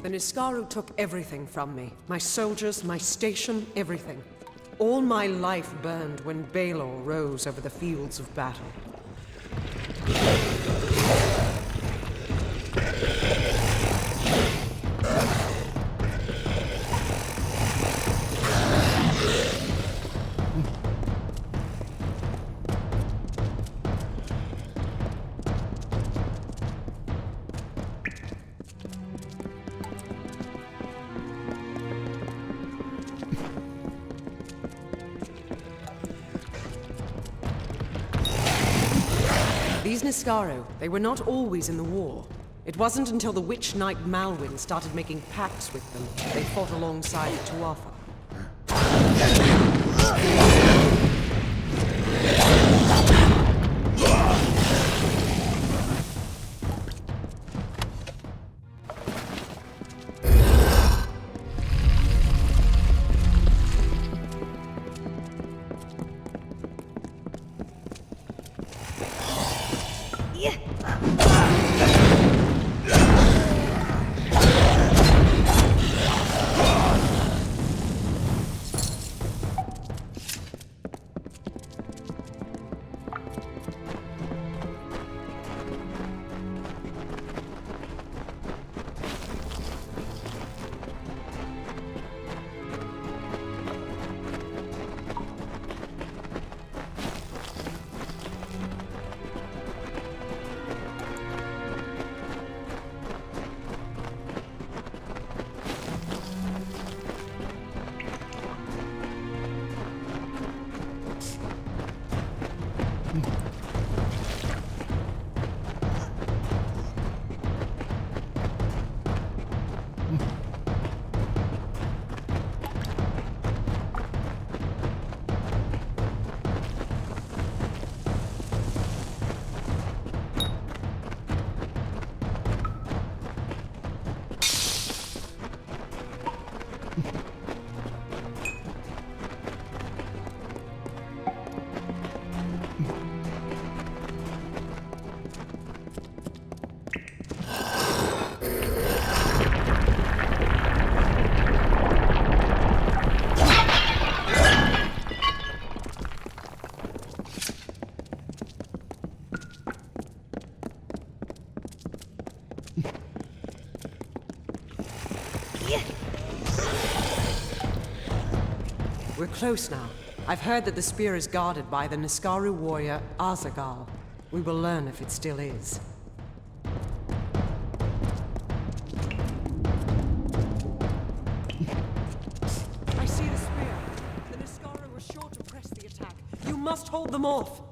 The Niskaru took everything from me. My soldiers, my station, everything. All my life burned when Balor rose over the fields of battle. These Niskaru, they were not always in the war. It wasn't until the Witch Knight Malwyn started making pacts with them they fought alongside the Tuatha. We're close now. I've heard that the spear is guarded by the Niskaru warrior Azagal. We will learn if it still is. I see the spear. The Niskaru were sure to press the attack. You must hold them off.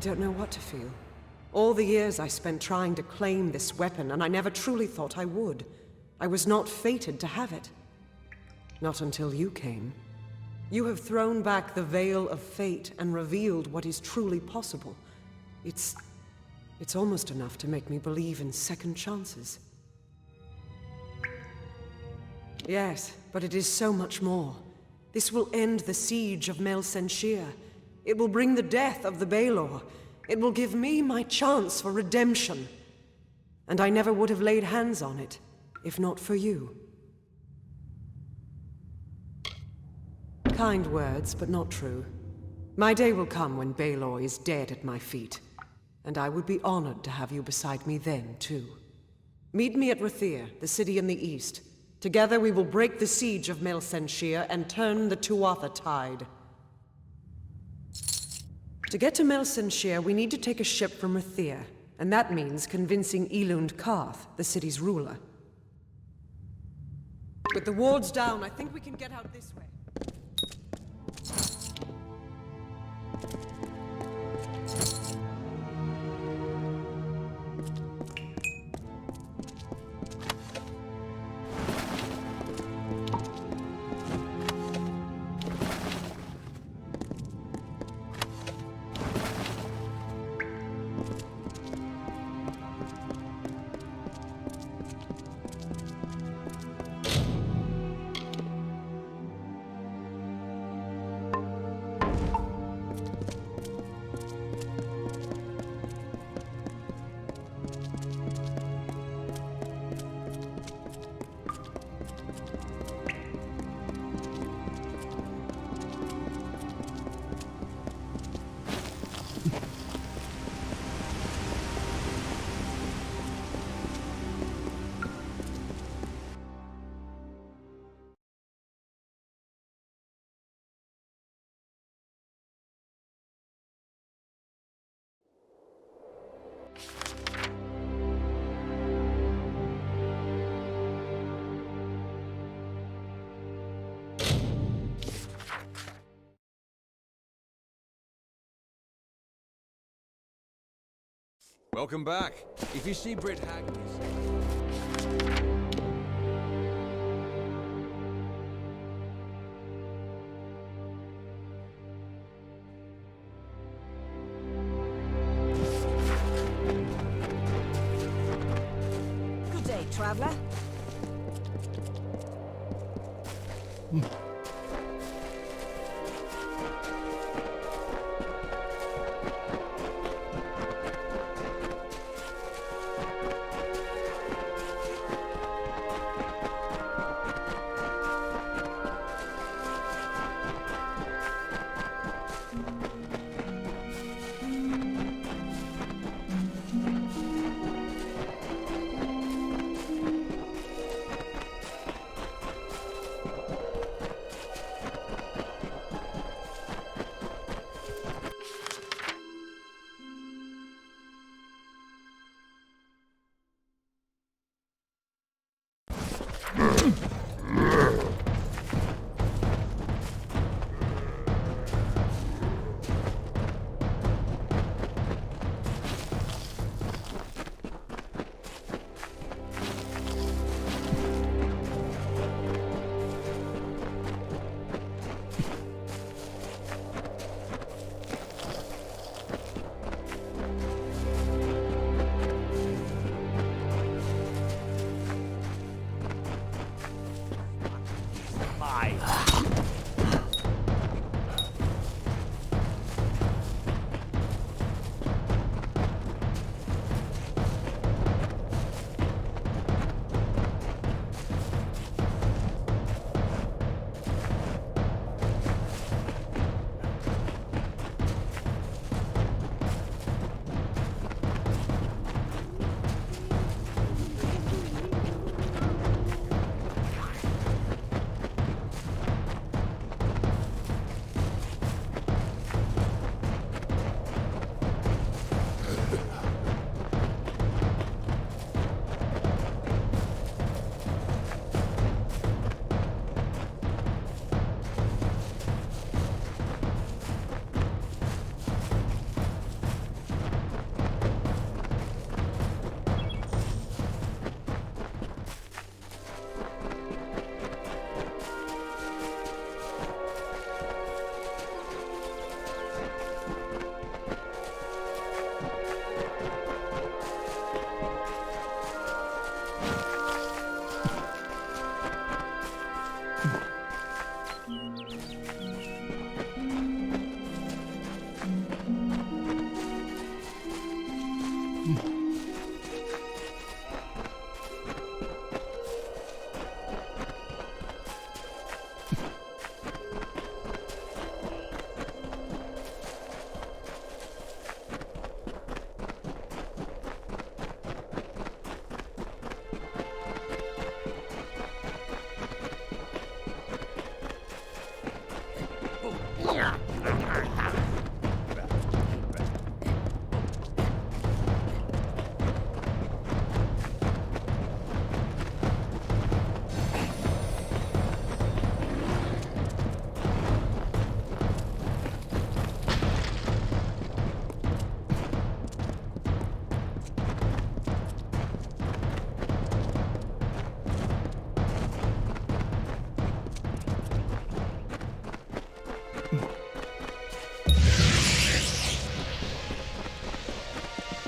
don't know what to feel. All the years I spent trying to claim this weapon, and I never truly thought I would. I was not fated to have it. Not until you came. You have thrown back the veil of fate and revealed what is truly possible. It's almost enough to make me believe in second chances. Yes, but it is so much more. This will end the siege of Mel Senshir. It will bring the death of the Baelor. It will give me my chance for redemption. And I never would have laid hands on it, if not for you. Kind words, but not true. My day will come when Baelor is dead at my feet. And I would be honored to have you beside me then, too. Meet me at Rathir, the city in the east. Together we will break the siege of Mel Senshir and turn the Tuatha tide. To get to Mel Senshir, we need to take a ship from Rathir, and that means convincing Elund Karth, the city's ruler. With the wards down, I think we can get out this way. Welcome back. If you see Britt Hagley's... Good day, traveler.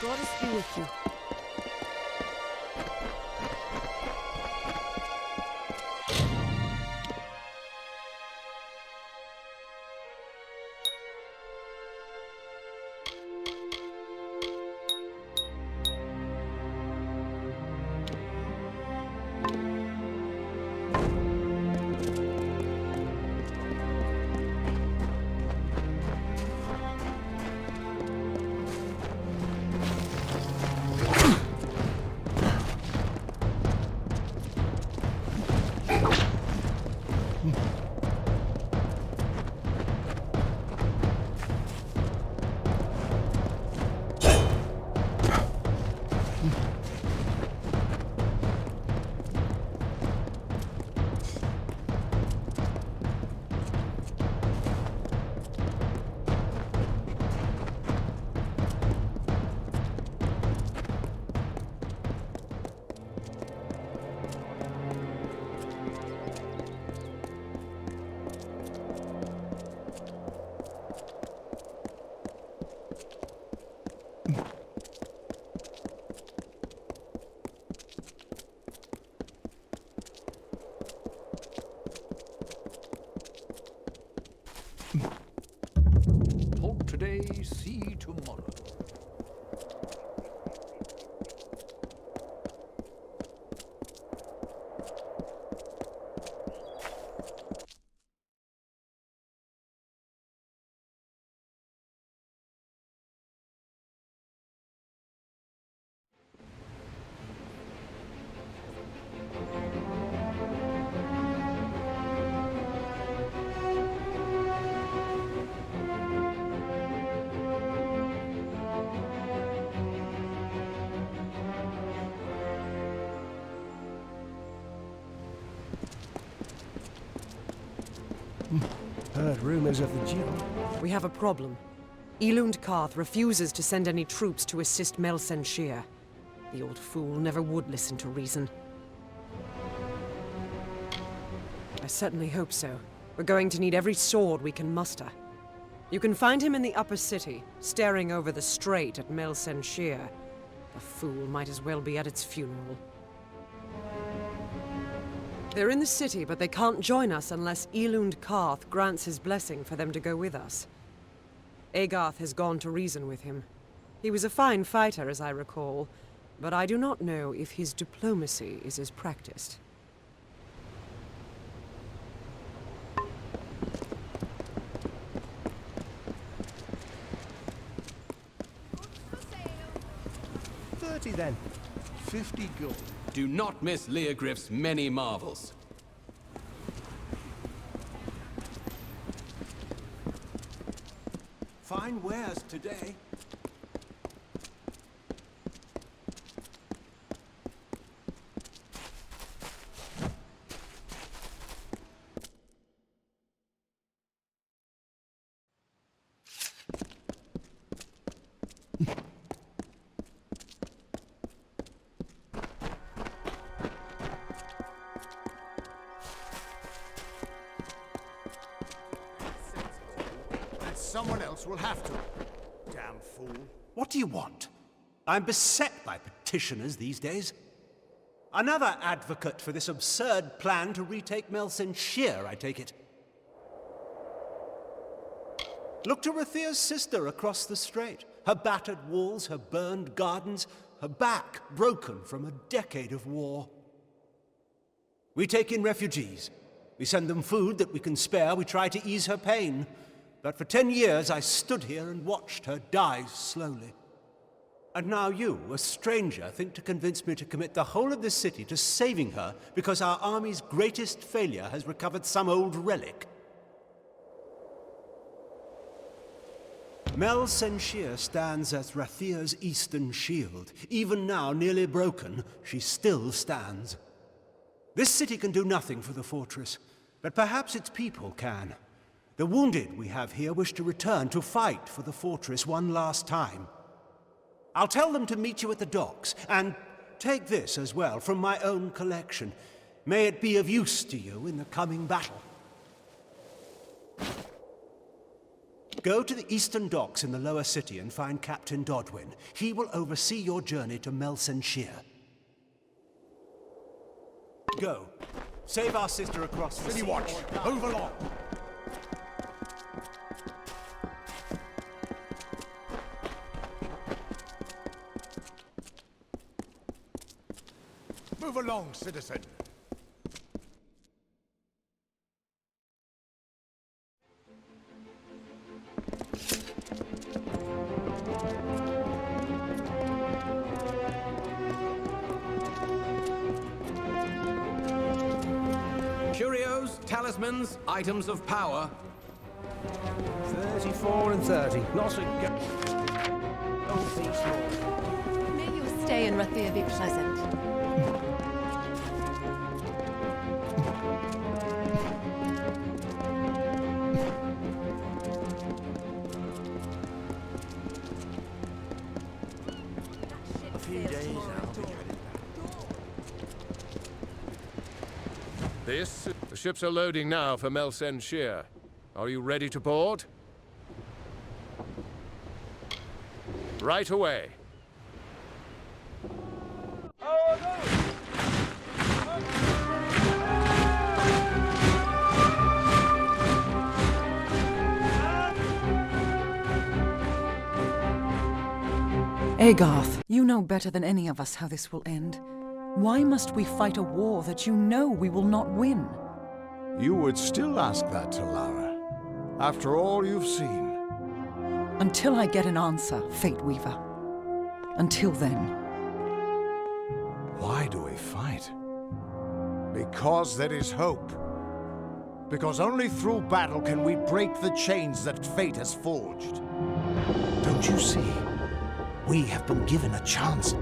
Goddess be with you. Halt today, see tomorrow. Heard rumors of the duel. We have a problem. Elund Karth refuses to send any troops to assist Melsen Shear. The old fool never would listen to reason. I certainly hope so. We're going to need every sword we can muster. You can find him in the upper city, staring over the strait at Melsen Shear. The fool might as well be at its funeral. They're in the city, but they can't join us unless Elund Karth grants his blessing for them to go with us. Agarth has gone to reason with him. He was a fine fighter, as I recall, but I do not know if his diplomacy is as practiced. $30 then. 50 gold. Do not miss Leogriff's many marvels. Fine wares today. Someone else will have to. Damn fool. What do you want? I'm beset by petitioners these days. Another advocate for this absurd plan to retake Melsen Shear, I take it. Look to Rathia's sister across the strait. Her battered walls, her burned gardens, her back broken from a decade of war. We take in refugees. We send them food that we can spare. We try to ease her pain. But for 10 years I stood here and watched her die slowly. And now you, a stranger, think to convince me to commit the whole of this city to saving her because our army's greatest failure has recovered some old relic. Mel Senshir stands as Rathia's eastern shield. Even now, nearly broken, she still stands. This city can do nothing for the fortress, but perhaps its people can. The wounded we have here wish to return to fight for the fortress one last time. I'll tell them to meet you at the docks, and take this as well from my own collection. May it be of use to you in the coming battle. Go to the eastern docks in the lower city and find Captain Dodwin. He will oversee your journey to Mel Senshir. Go. Save our sister across the sea. City Watch, move along. Move along, citizen. Curios, talismans, items of power. 34 and 30. Not a Don't be small. May your stay in Rathia be pleasant. A few days I'll be headed back. The ships are loading now for Mel Senshir. Are you ready to board? Right away. Agarth, you know better than any of us how this will end. Why must we fight a war that you know we will not win? You would still ask that to Lara, after all you've seen. Until I get an answer, Fate Weaver. Until then. Why do we fight? Because there is hope. Because only through battle can we break the chains that fate has forged. Don't you see? We have been given a chance.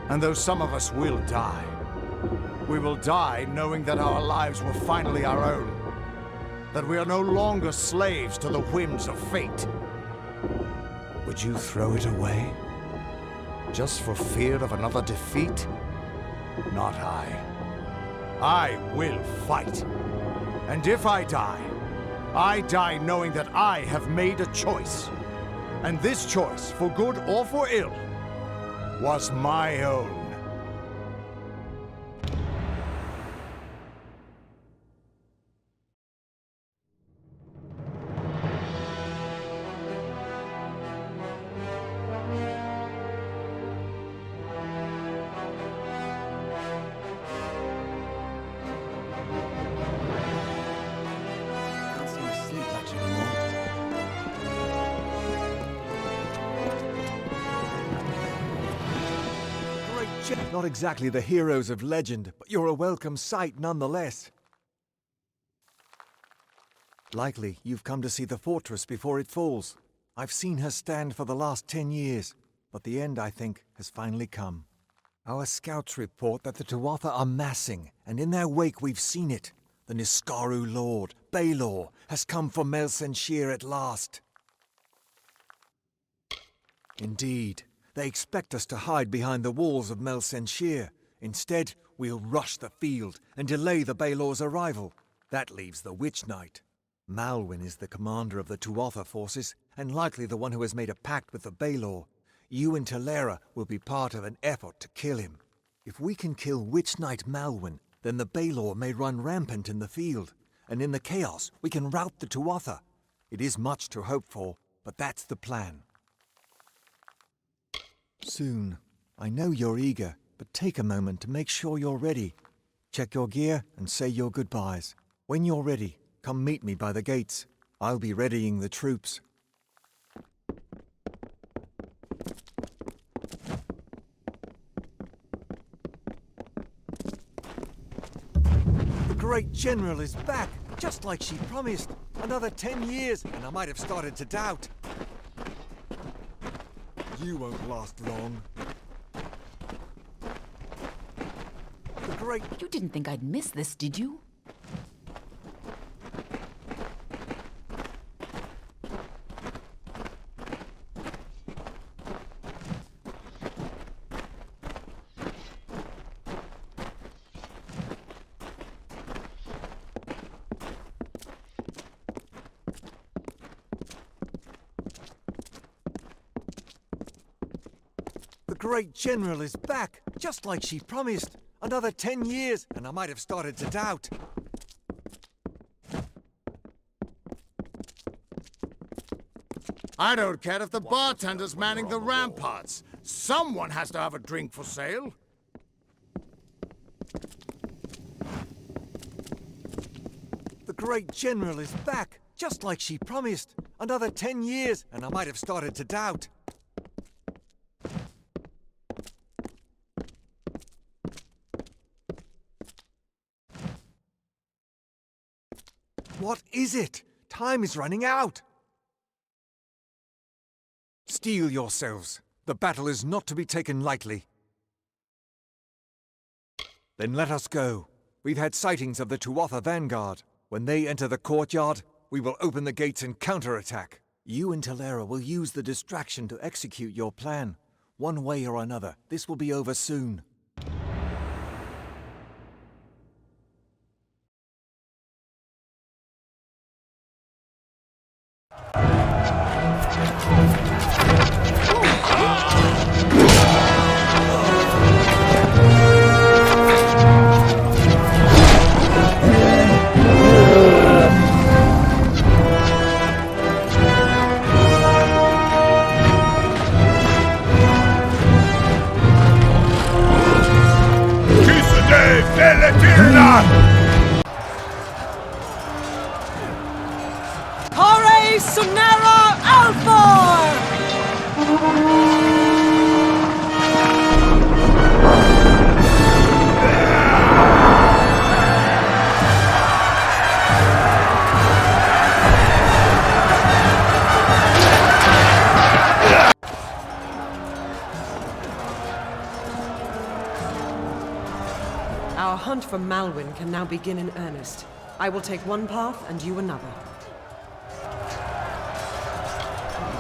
And though some of us will die, we will die knowing that our lives were finally our own. That we are no longer slaves to the whims of fate. Would you throw it away? Just for fear of another defeat? Not I. I will fight. And if I die knowing that I have made a choice. And this choice, for good or for ill, was my own. Can't seem to sleep much anymore. Not exactly the heroes of legend, but you're a welcome sight nonetheless. Likely you've come to see the fortress before it falls. I've seen her stand for the last 10 years, but the end, I think, has finally come. Our scouts report that the Tuatha are massing, and in their wake we've seen it. The Niskaru Lord, Baelor, has come for Mel Senshir at last. Indeed. They expect us to hide behind the walls of Mel Senshir. Instead, we'll rush the field and delay the Baelor's arrival. That leaves the Witch Knight. Malwyn is the commander of the Tuatha forces, and likely the one who has made a pact with the Baelor. You and Talera will be part of an effort to kill him. If we can kill Witch Knight Malwyn, then the Baelor may run rampant in the field, and in the chaos we can rout the Tuatha. It is much to hope for, but that's the plan. Soon. I know you're eager, but take a moment to make sure you're ready. Check your gear and say your goodbyes. When you're ready, come meet me by the gates. I'll be readying the troops. The great general is back, just like she promised. Another 10 years, and I might have started to doubt. You won't last long. The great... You didn't think I'd miss this, did you? The great general is back, just like she promised. Another 10 years, and I might have started to doubt. I don't care if the bartender's manning the ramparts. Someone has to have a drink for sale. The great general is back, just like she promised. Another 10 years, and I might have started to doubt. What is it? Time is running out. Steel yourselves. The battle is not to be taken lightly. Then let us go. We've had sightings of the Tuatha vanguard. When they enter the courtyard, we will open the gates and counterattack. You and Talera will use the distraction to execute your plan. One way or another, this will be over soon. Hore Sunera Alfor! Our hunt for Malwyn can now begin in earnest. I will take one path and you another.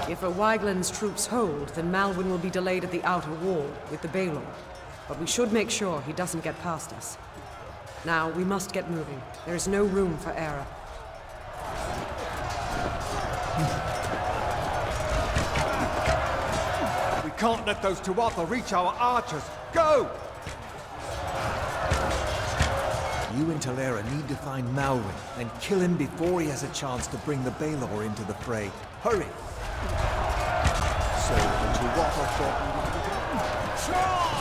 If a Wygland's troops hold, then Malwyn will be delayed at the outer wall with the Baelor. But we should make sure he doesn't get past us. Now, we must get moving. There is no room for error. We can't let those Tuatha reach our archers. Go! You and Talera need to find Malwyn and kill him before he has a chance to bring the Baelor into the fray. Hurry! So the Tuatha thought we would... Charge!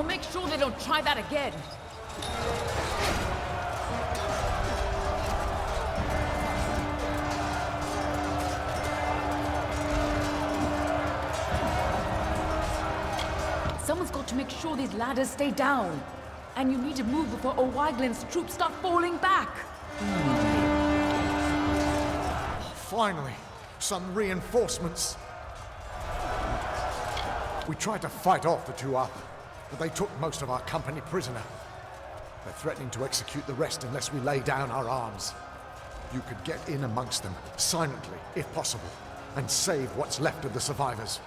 I'll make sure they don't try that again. Someone's got to make sure these ladders stay down. And you need to move before O'Wyglin's troops start falling back. Finally, some reinforcements. We tried to fight off the two up, but they took most of our company prisoner. They're threatening to execute the rest unless we lay down our arms. You could get in amongst them, silently, if possible, and save what's left of the survivors.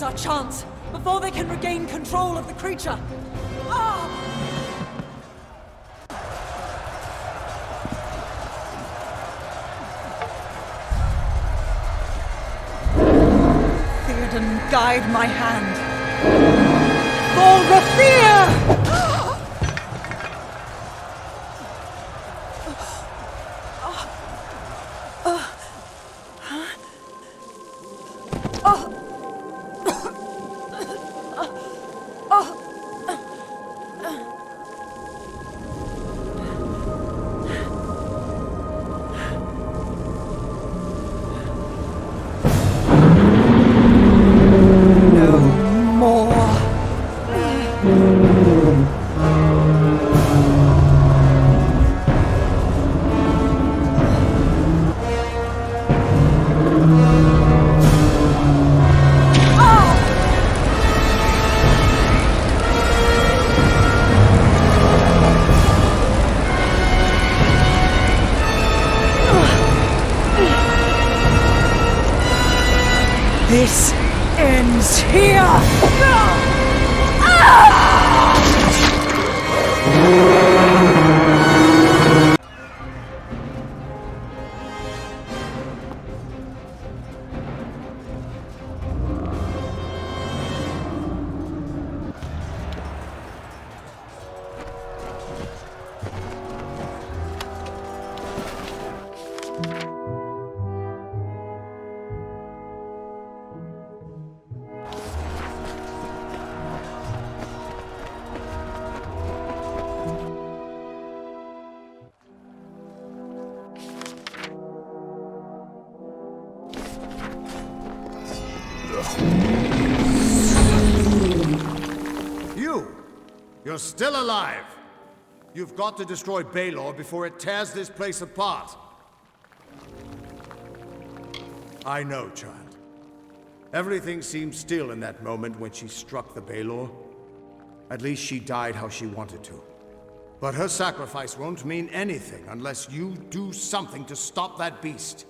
our chance, before they can regain control of the creature. Ah! Theoden, guide my hand. For Rathir! This ends here! You're still alive! You've got to destroy Baelor before it tears this place apart. I know, child. Everything seemed still in that moment when she struck the Baelor. At least she died how she wanted to. But her sacrifice won't mean anything unless you do something to stop that beast.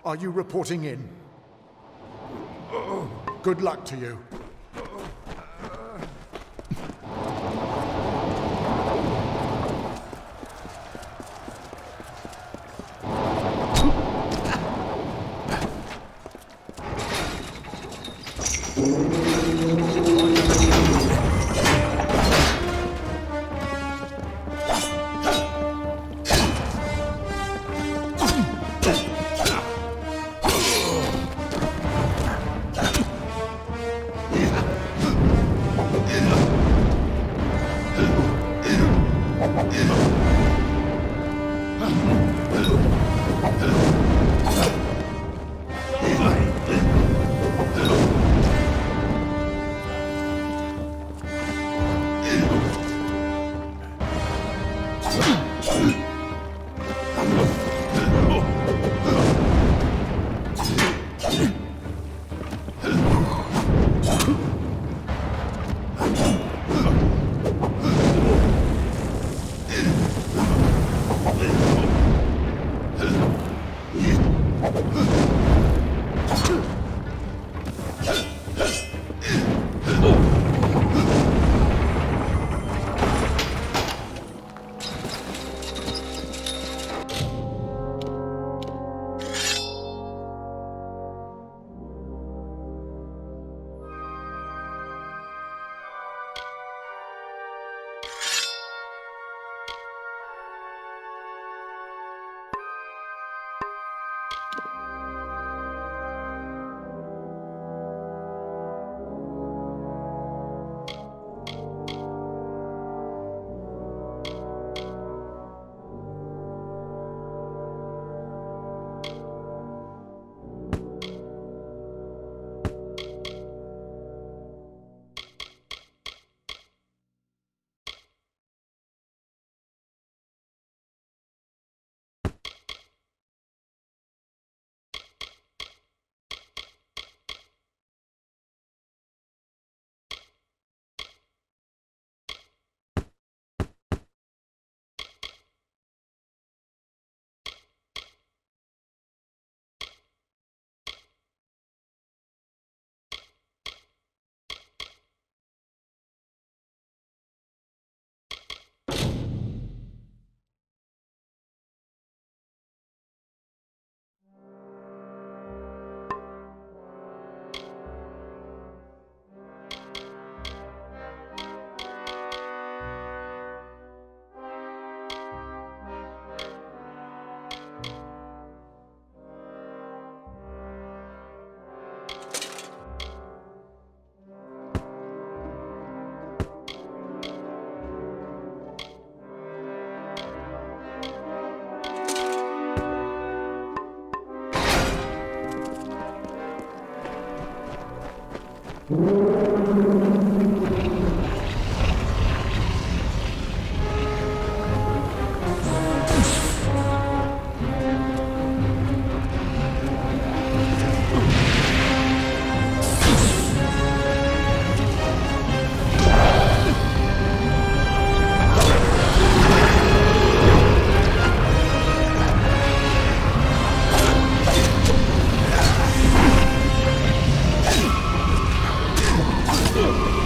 Are you reporting in? Oh, good luck to you. Ugh!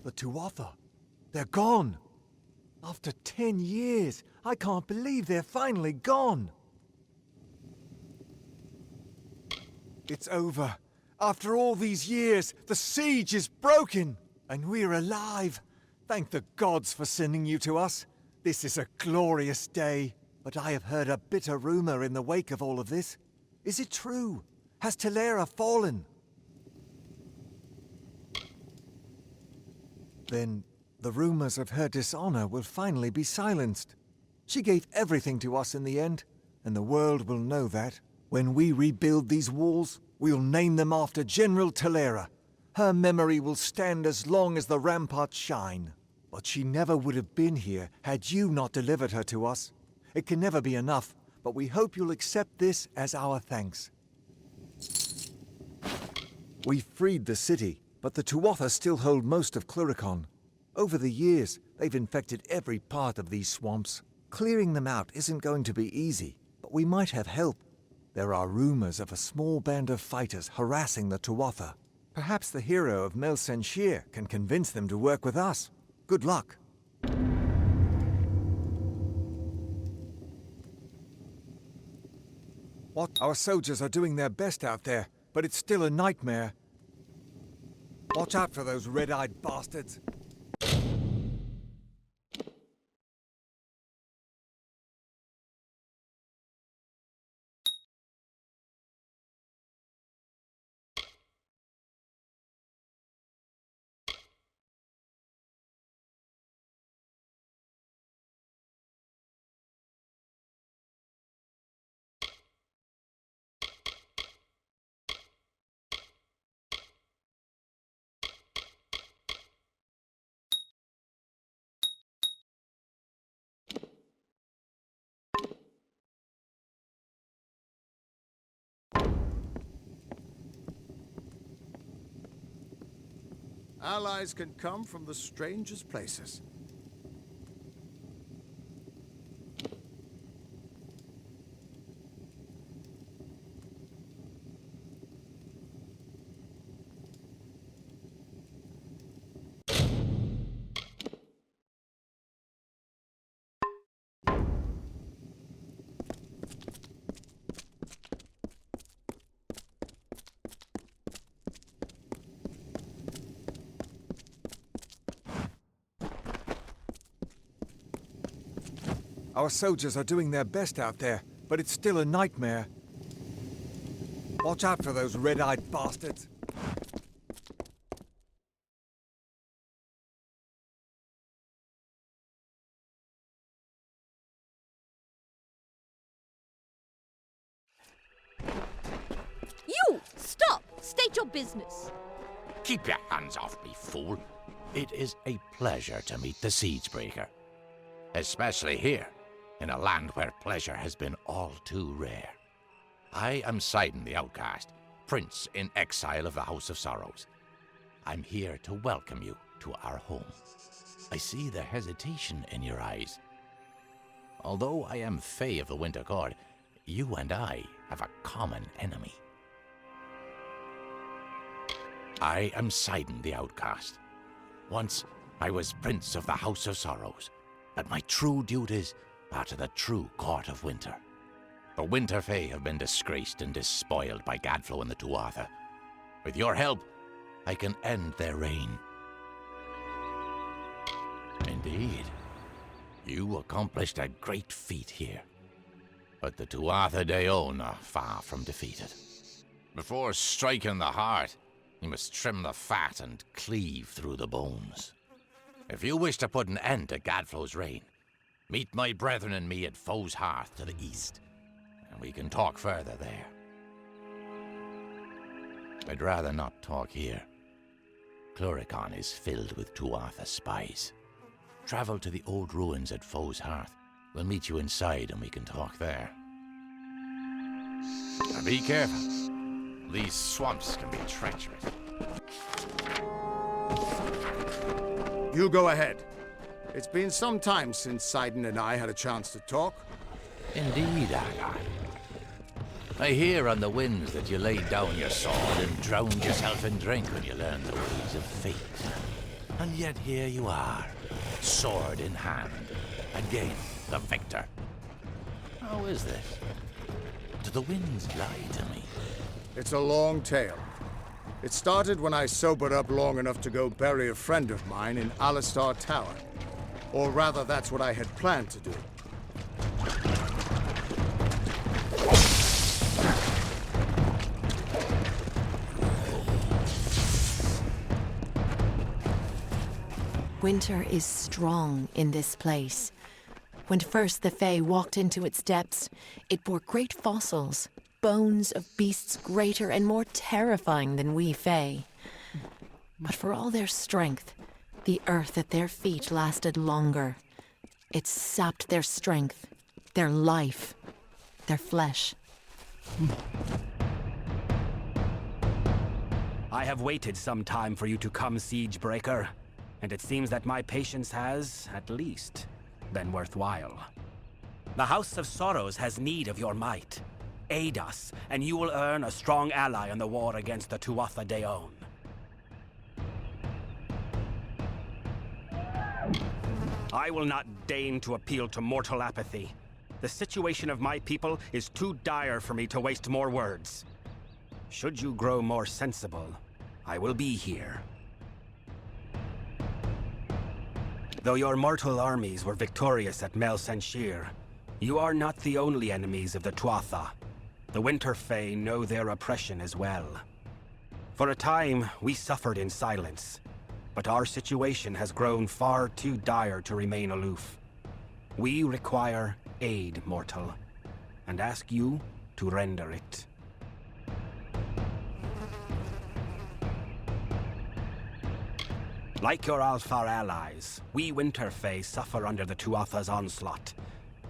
The Tuatha. They're gone. After 10 years, I can't believe they're finally gone. It's over. After all these years, the siege is broken, and we're alive. Thank the gods for sending you to us. This is a glorious day. But I have heard a bitter rumor in the wake of all of this. Is it true? Has Talera fallen? Then the rumors of her dishonor will finally be silenced. She gave everything to us in the end, and the world will know that. When we rebuild these walls, we'll name them after General Talera. Her memory will stand as long as the ramparts shine. But she never would have been here had you not delivered her to us. It can never be enough, but we hope you'll accept this as our thanks. We freed the city, but the Tuatha still hold most of Cluricon. Over the years, they've infected every part of these swamps. Clearing them out isn't going to be easy, but we might have help. There are rumors of a small band of fighters harassing the Tuatha. Perhaps the hero of Mel Senshir can convince them to work with us. Good luck. What? Our soldiers are doing their best out there, but it's still a nightmare. Watch out for those red-eyed bastards. Allies can come from the strangest places. Our soldiers are doing their best out there, but it's still a nightmare. Watch out for those red-eyed bastards. You! Stop! State your business. Keep your hands off me, fool. It is a pleasure to meet the Siegebreaker. Especially here, in a land where pleasure has been all too rare. I am Sidon the Outcast, Prince in exile of the House of Sorrows. I'm here to welcome you to our home. I see the hesitation in your eyes. Although I am Fae of the Winter Court, you and I have a common enemy. I am Sidon the Outcast. Once, I was Prince of the House of Sorrows, but my true duties are to the true Court of Winter. The Winter Fae have been disgraced and despoiled by Gadflo and the Tuatha. With your help, I can end their reign. Indeed, you accomplished a great feat here. But the Tuatha Deon are far from defeated. Before striking the heart, you must trim the fat and cleave through the bones. If you wish to put an end to Gadflo's reign, meet my brethren and me at Foe's Hearth to the east, and we can talk further there. I'd rather not talk here. Cluricon is filled with Tuatha spies. Travel to the old ruins at Foe's Hearth. We'll meet you inside and we can talk there. Now be careful. These swamps can be treacherous. You go ahead. It's been some time since Sidon and I had a chance to talk. Indeed, Agar. I hear on the winds that you laid down your sword and drowned yourself in drink when you learned the ways of fate. And yet here you are, sword in hand, again the victor. How is this? Do the winds lie to me? It's a long tale. It started when I sobered up long enough to go bury a friend of mine in Alistar Tower. Or rather, that's what I had planned to do. Winter is strong in this place. When first the Fae walked into its depths, it bore great fossils, bones of beasts greater and more terrifying than we Fae. But for all their strength, the earth at their feet lasted longer. It sapped their strength, their life, their flesh. I have waited some time for you to come, Siegebreaker, and it seems that my patience has, at least, been worthwhile. The House of Sorrows has need of your might. Aid us, and you will earn a strong ally in the war against the Tuatha Deon. I will not deign to appeal to mortal apathy. The situation of my people is too dire for me to waste more words. Should you grow more sensible, I will be here. Though your mortal armies were victorious at Mel Senshir, you are not the only enemies of the Tuatha. The Winter Fae know their oppression as well. For a time, we suffered in silence, but our situation has grown far too dire to remain aloof. We require aid, mortal, and ask you to render it. Like your Alfar allies, we Winter Fae suffer under the Tuatha's onslaught.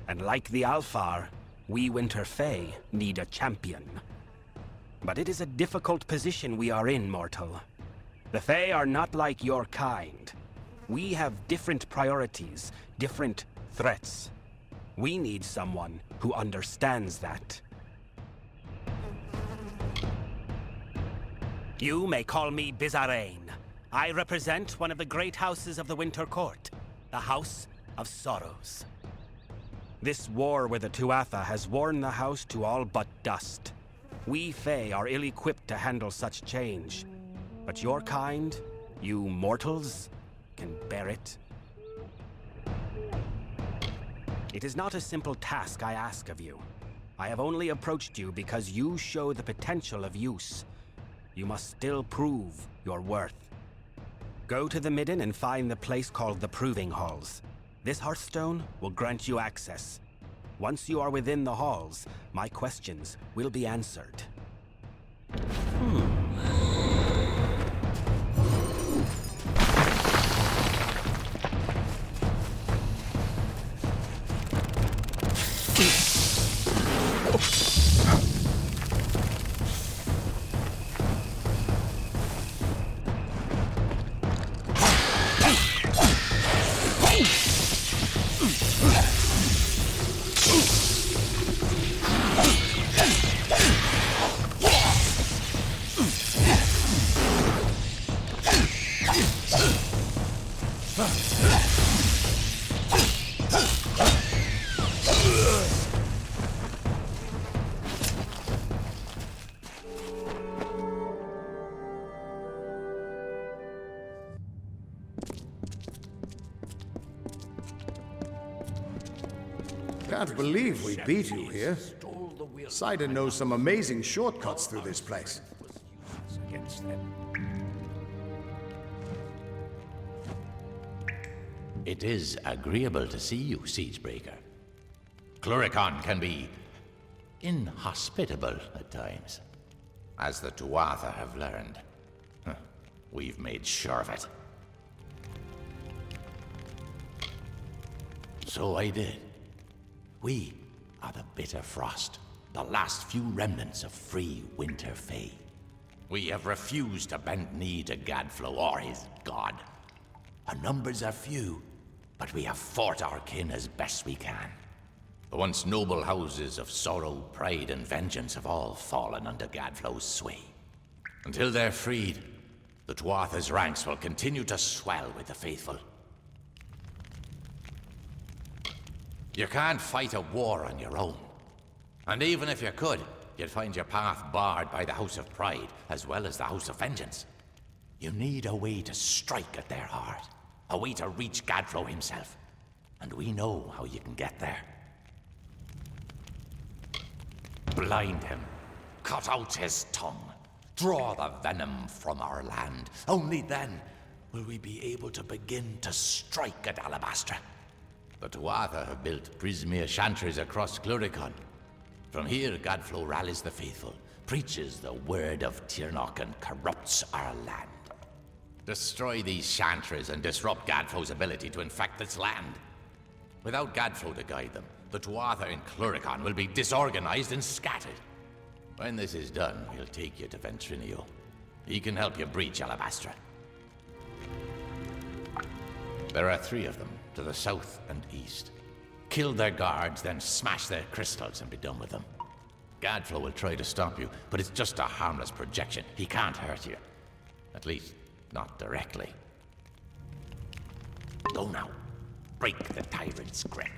And like the Alfar, we Winter Fae need a champion. But it is a difficult position we are in, mortal. The Fae are not like your kind. We have different priorities, different threats. We need someone who understands that. You may call me Bizarrain. I represent one of the great houses of the Winter Court, the House of Sorrows. This war with the Tuatha has worn the house to all but dust. We Fae are ill-equipped to handle such change. But your kind, you mortals, can bear it. It is not a simple task I ask of you. I have only approached you because you show the potential of use. You must still prove your worth. Go to the Midden and find the place called the Proving Halls. This Hearthstone will grant you access. Once you are within the halls, my questions will be answered. Can't believe we beat you here. Sidon knows some amazing shortcuts through this place. It is agreeable to see you, Siegebreaker. Cluricon can be inhospitable at times, as the Tuatha have learned. We've made sure of it. So I did. We are the Bitter Frost, the last few remnants of free Winter Fae. We have refused to bend knee to Gadflow or his god. Our numbers are few, but we have fought our kin as best we can. The once noble houses of Sorrow, Pride, and Vengeance have all fallen under Gadflow's sway. Until they're freed, the Tuatha's ranks will continue to swell with the faithful. You can't fight a war on your own. And even if you could, you'd find your path barred by the House of Pride, as well as the House of Vengeance. You need a way to strike at their heart. A way to reach Gadflo himself. And we know how you can get there. Blind him. Cut out his tongue. Draw the venom from our land. Only then will we be able to begin to strike at Alabastra. The Tuatha have built Prismere chantries across Cluricon. From here, Gadflo rallies the faithful, preaches the word of Tirnoch, and corrupts our land. Destroy these chantries and disrupt Gadflo's ability to infect this land. Without Gadflo to guide them, the Tuatha in Cluricon will be disorganized and scattered. When this is done, he'll take you to Ventrinio. He can help you breach Alabastra. There are 3 of them, to the south and east. Kill their guards, then smash their crystals and be done with them. Gadflo will try to stop you, but it's just a harmless projection. He can't hurt you. At least, not directly. Go now. Break the tyrant's grip.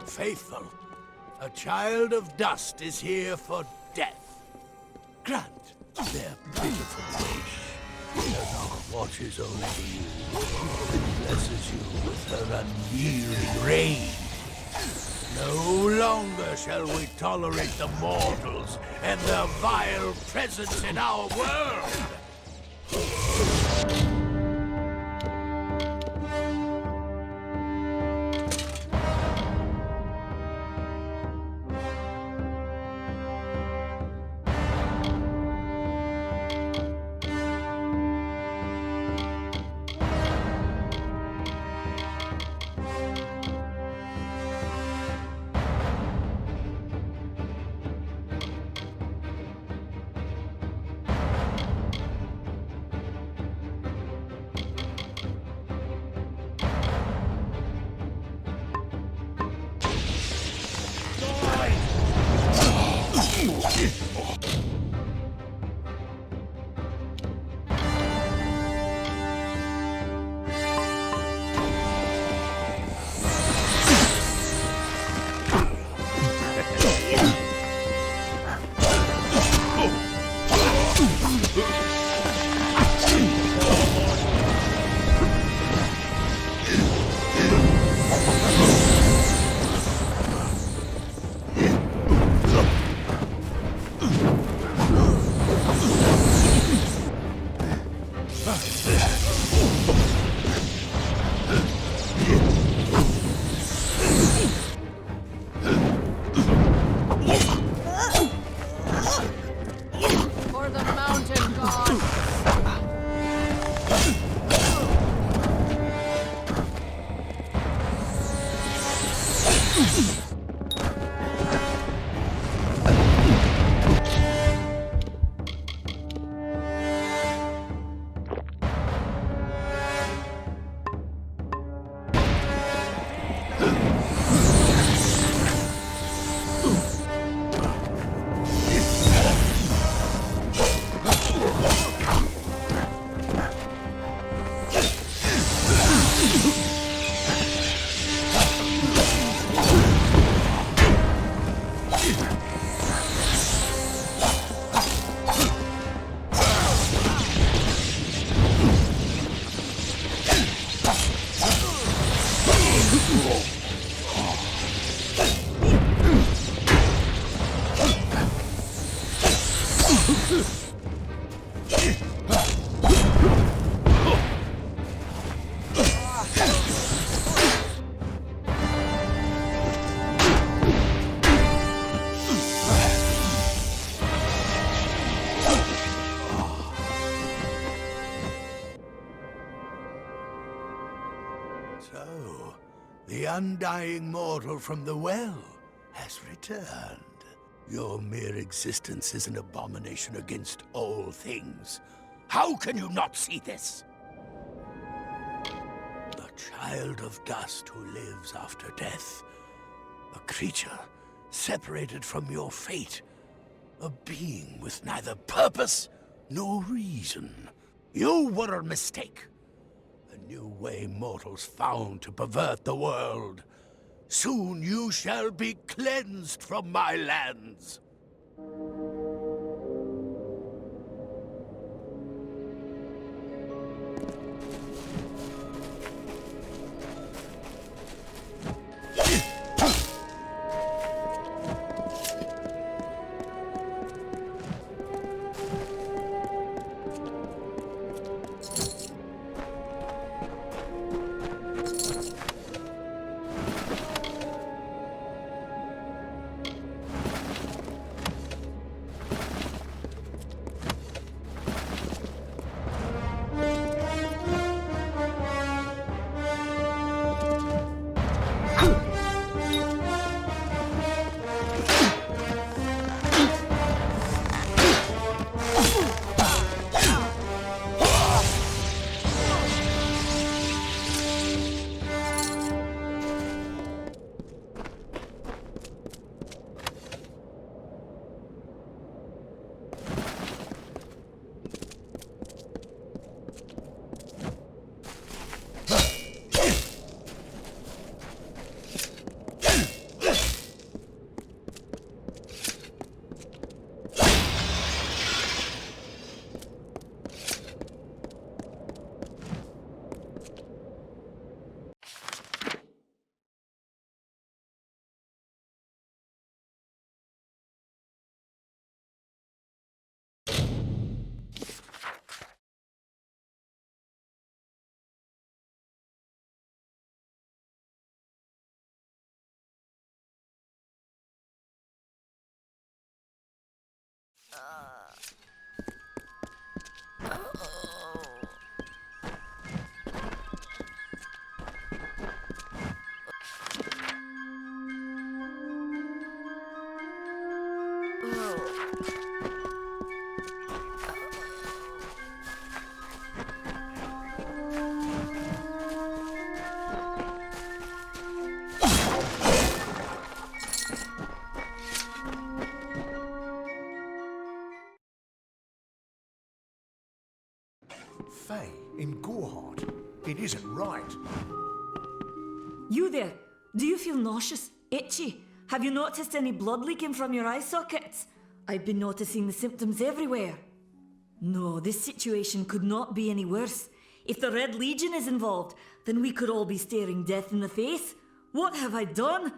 Faithful, a child of dust is here for death. Grant their pitiful wish. Tirnoch watches over you, blesses you with her unyielding reign. No longer shall we tolerate the mortals and their vile presence in our world. So, the undying mortal from the well has returned. Your mere existence is an abomination against all things. How can you not see this? A child of dust who lives after death. A creature separated from your fate. A being with neither purpose nor reason. You were a mistake. A new way mortals found to pervert the world. Soon you shall be cleansed from my lands. Faye, in Goreheart. It isn't right. You there? Do you feel nauseous? Itchy? Have you noticed any blood leaking from your eye sockets? I've been noticing the symptoms everywhere. No, this situation could not be any worse. If the Red Legion is involved, then we could all be staring death in the face. What have I done?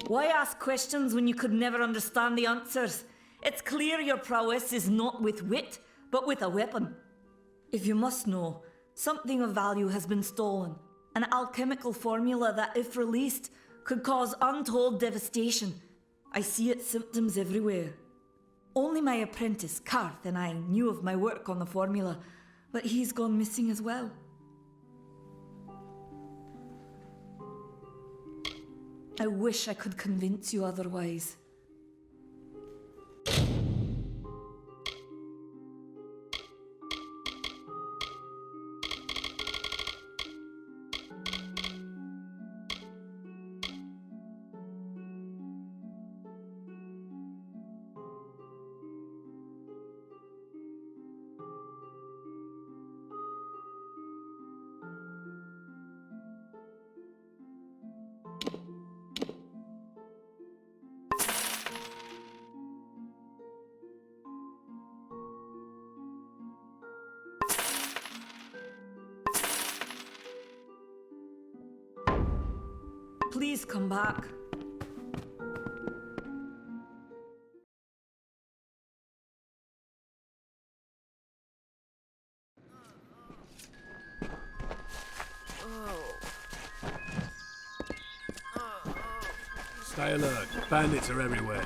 Why ask questions when you could never understand the answers? It's clear your prowess is not with wit, but with a weapon. If you must know, something of value has been stolen. An alchemical formula that, if released, could cause untold devastation. I see its symptoms everywhere. Only my apprentice, Karth, and I knew of my work on the formula, but he's gone missing as well. I wish I could convince you otherwise. Please come back. Stay alert. Bandits are everywhere.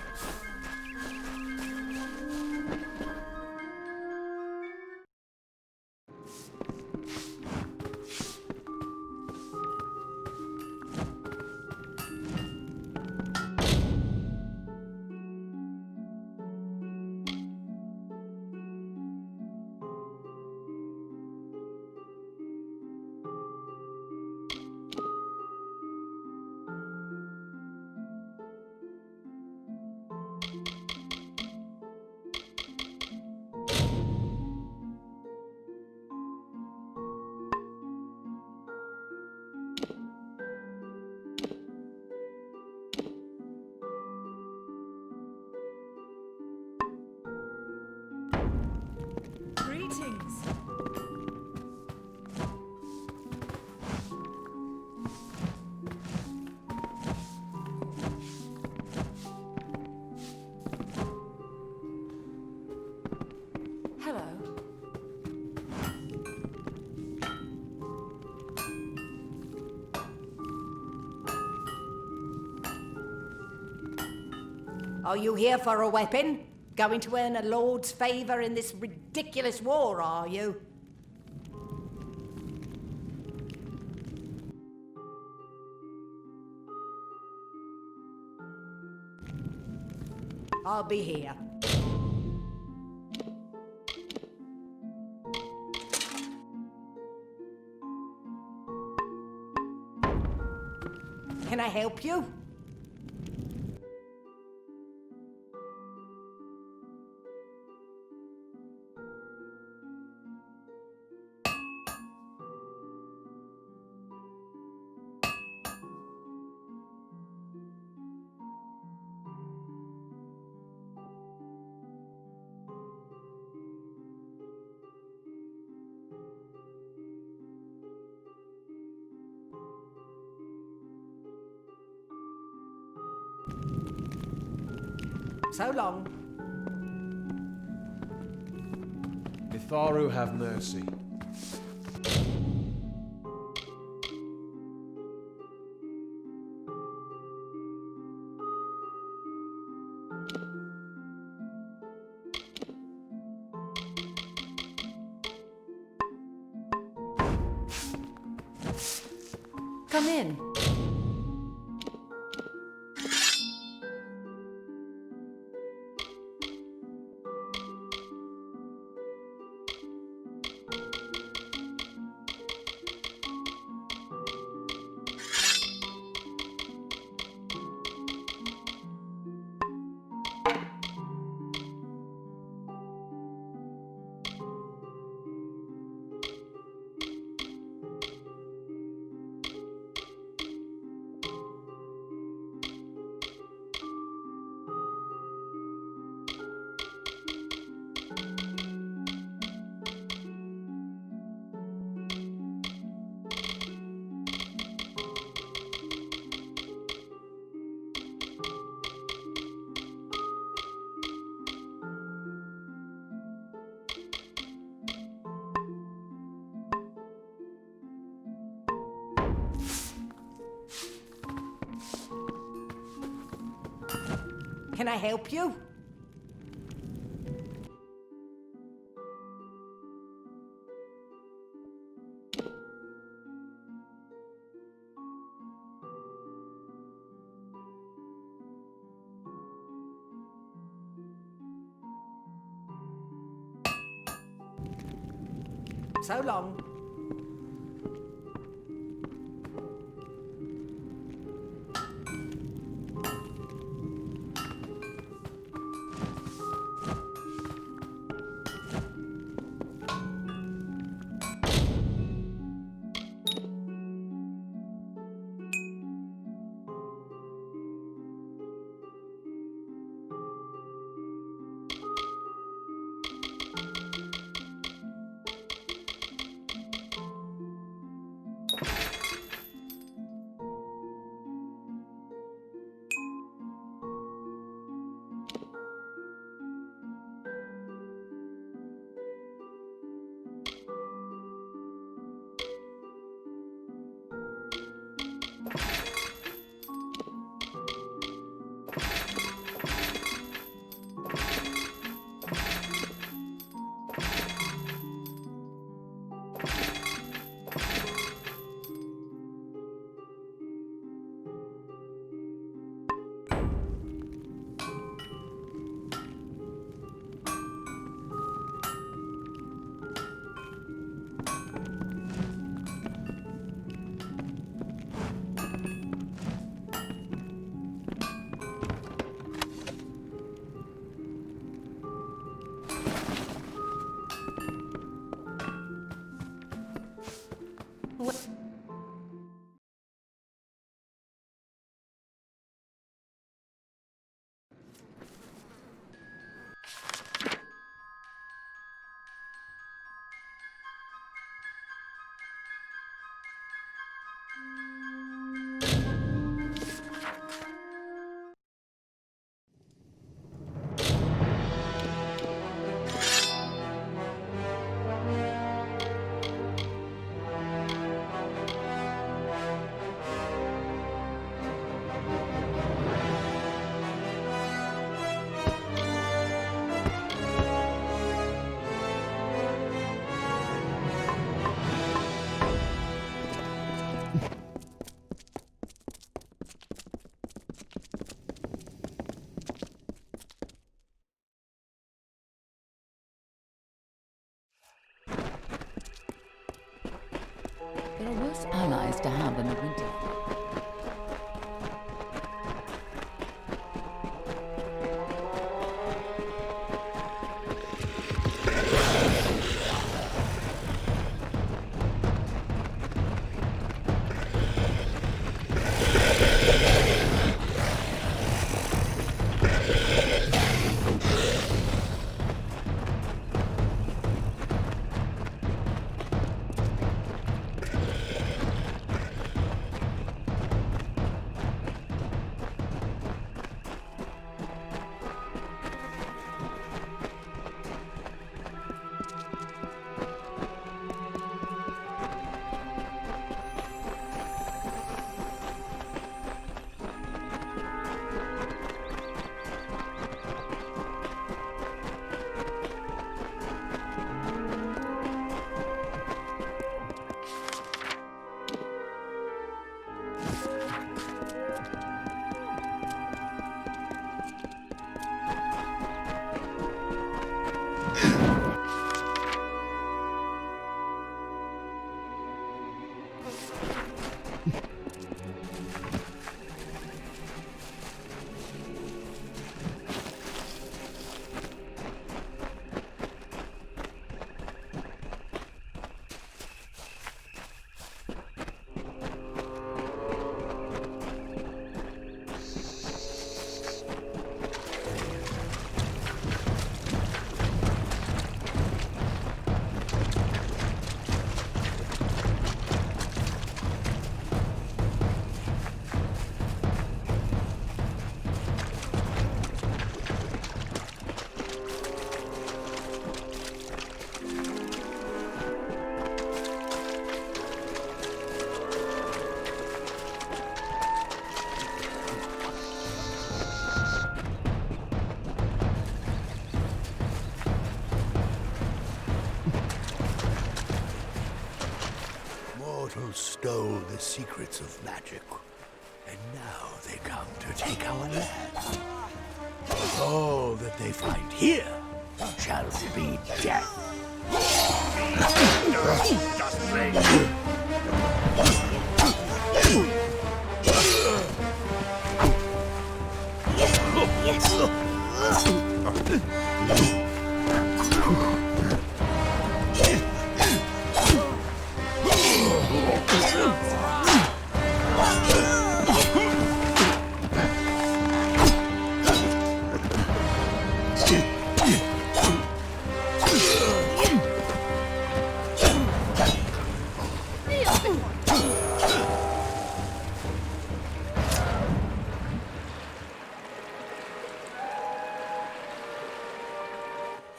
Greetings. Hello. Are you here for a weapon? Going to earn a lord's favour in this ridiculous war, are you? I'll be here. Can I help you? So long. Itharu have mercy. Come in. Can I help you? So long. There are worse allies to have than the winter. Mortals stole the secrets of magic, and now they come to take our land. All that they find here shall be death. Just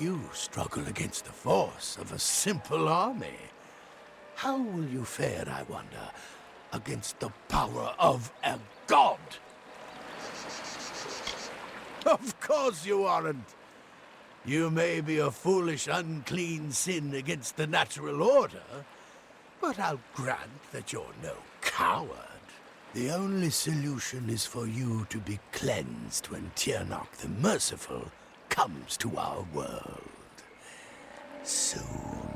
You struggle against the force of a simple army. How will you fare, I wonder, against the power of a god? Of course you aren't. You may be a foolish, unclean sin against the natural order, but I'll grant that you're no coward. The only solution is for you to be cleansed when Tiernarch the Merciful comes to our world. Soon.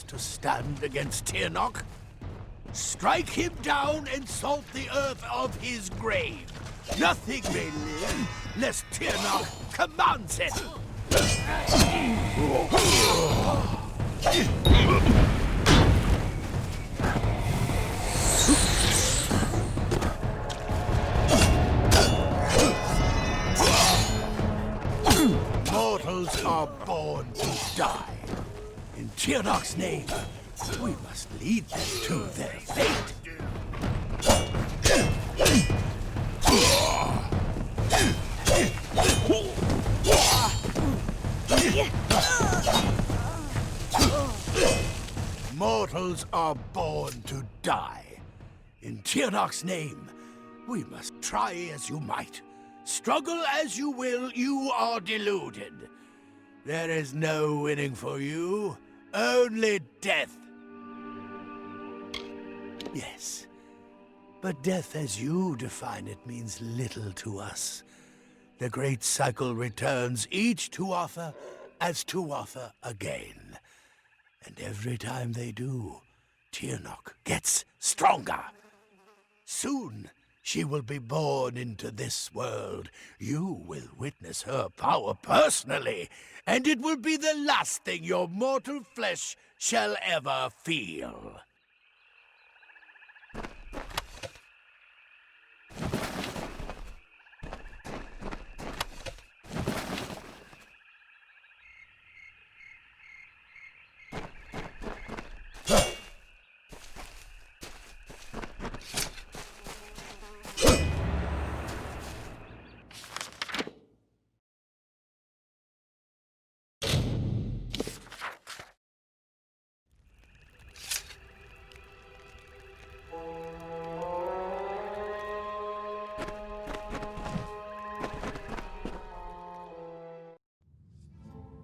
to stand against Tirnoch? Strike him down and salt the earth of his grave. Nothing may live, lest Tirnoch commands it. Mortals are born to die. In Tirnoch's name, we must lead them to their fate. Mortals are born to die. In Tirnoch's name, we must try as you might. Struggle as you will, you are deluded. There is no winning for you, only death. Yes, but death as you define it means little to us. The great cycle returns each Tuatha as Tuatha again. And every time they do, Tirnoch gets stronger. Soon, she will be born into this world. You will witness her power personally, and it will be the last thing your mortal flesh shall ever feel.